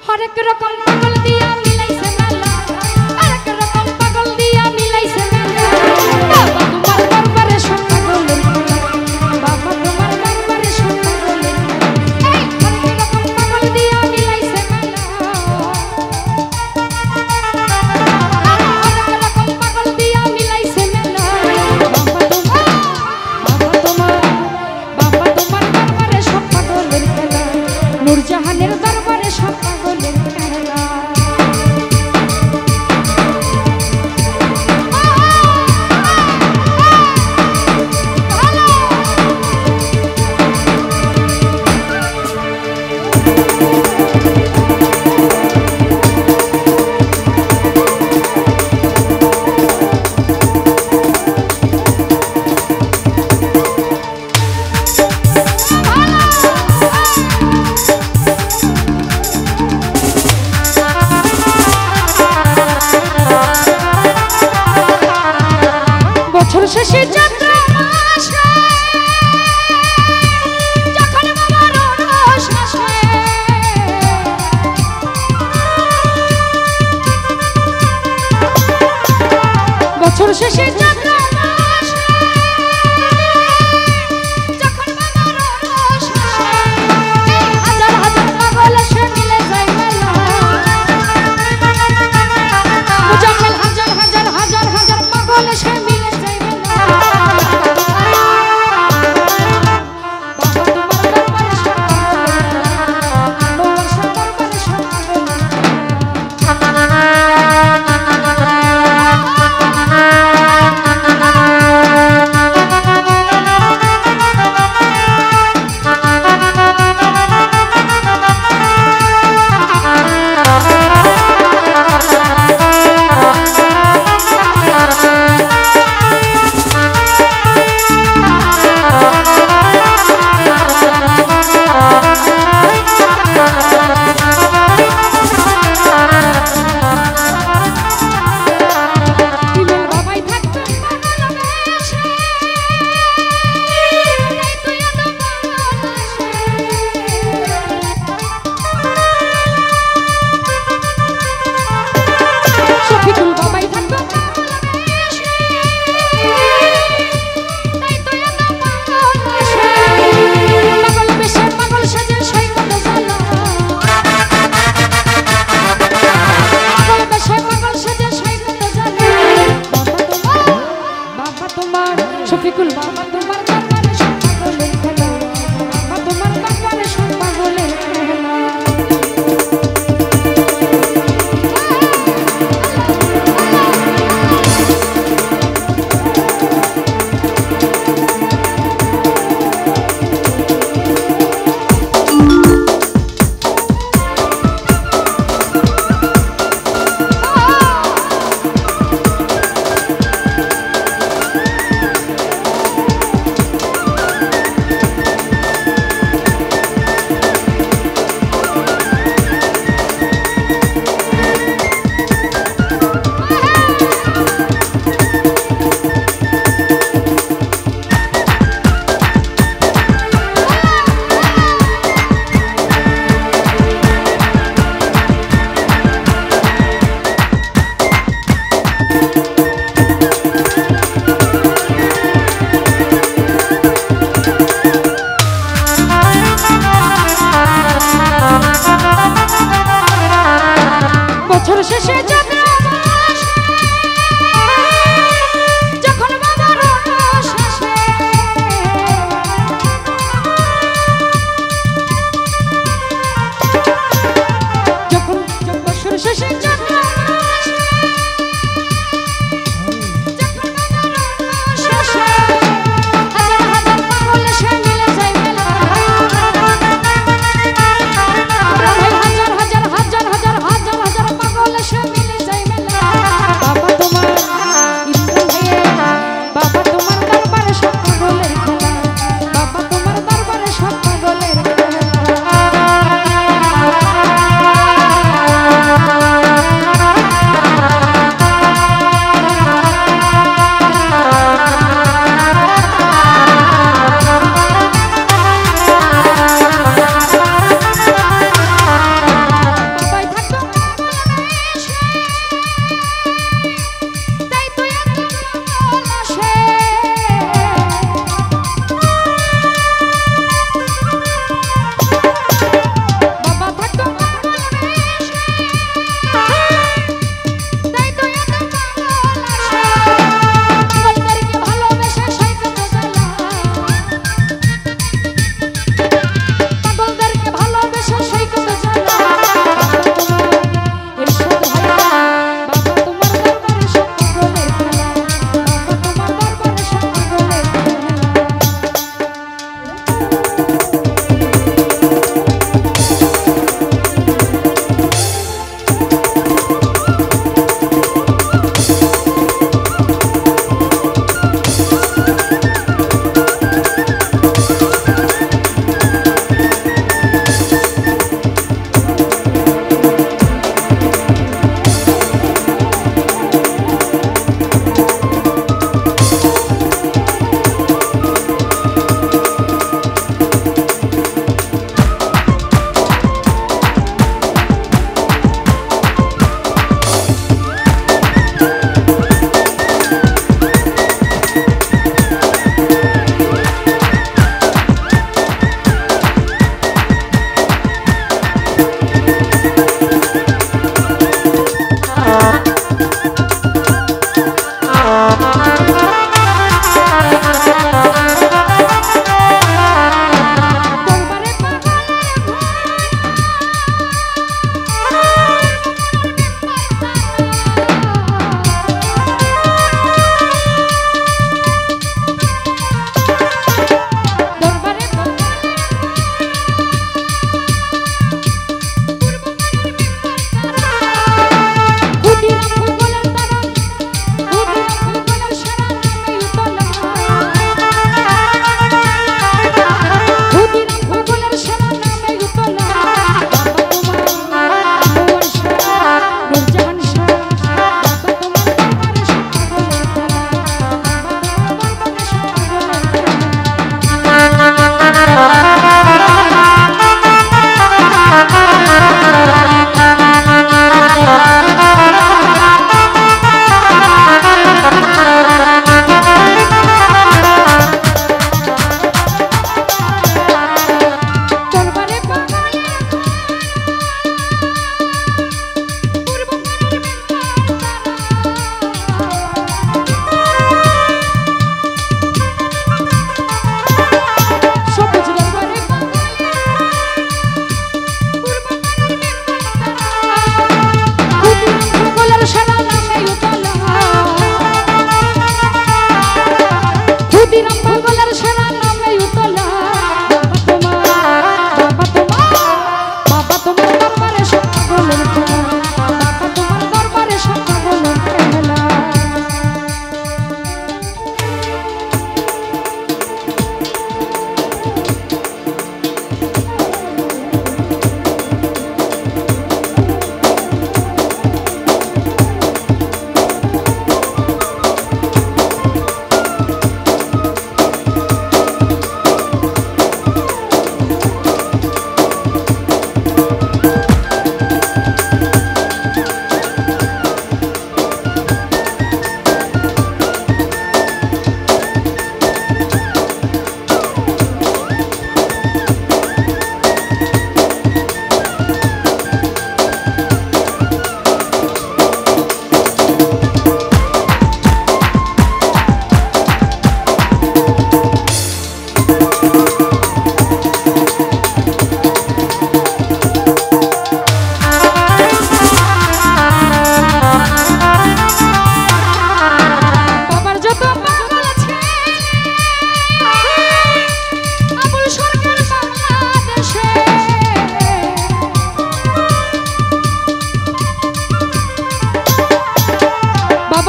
হরেক রকম পাগল দিয়া মিলাইছে মেলা, হরেক রকম পাগল দিয়া মিলাইছে মেলা। বাবা তোমার দরবারে সব পাগলের খেলা, বাবা তোমার দরবারে সব পাগলের খেলা। এই হরেক রকম পাগল দিয়া মিলাইছে মেলা, হরেক রকম পাগল দিয়া মিলাইছে মেলা। বাবা তোমার দরবারে সব পাগলের খেলা, নূরজাহানের দরবারে সব পাগলের খেলা। বছর শেষে যাত্রা আসে, যখন বাবার রস আসে, বছর শেষে যাত্রা আসে, যখন বাবার রস আসে, হাজার হাজার পাগল এসে মিলে যায় মেলা। মুজাম্মেল হাজার হাজার হাজার হাজার পাগল এসে মিলে যায় মেলা। বাবা তোমার দরবারে সব পাগলের খেলা, নওয়াজের দরবারে সব পাগলের ইমাম বাবাই থাকতো পাগল বেশে, তাই তো এত পাগল আসে। শফিকুল বাবাই থাকতো পাগল বেশে, তাই তো এত পাগল আসে। পাগল বেশে পাগল সাজে সই কত জ্বালা, পাগল বেশে পাগল সাজে সই কত জ্বালা। বাবা তোমার শফিকুল বাবা তোমার দরবারে সব পাগলের খেলা, বাবা তোমার দরবারে সব পাগলের খেলা। বছর শেষে যাত্রা আসে, যখন বাবার রস আসে, যখন বছর শেষে যাত্রা আসে, যখন বাবার রস আসে, হাজার হাজার পাগল এসে মিলে যায় মেলা। হাজার হাজার হাজার হাজার হাজার হাজার হাজার পাগল এসে মিলে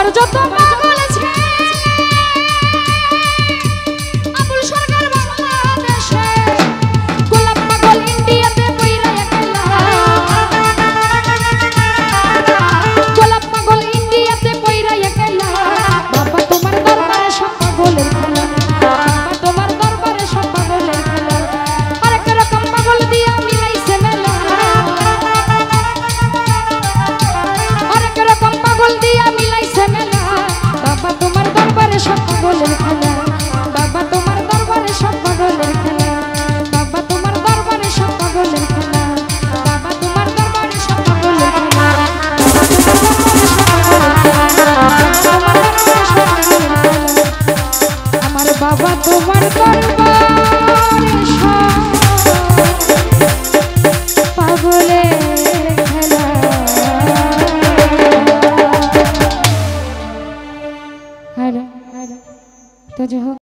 বাবার যত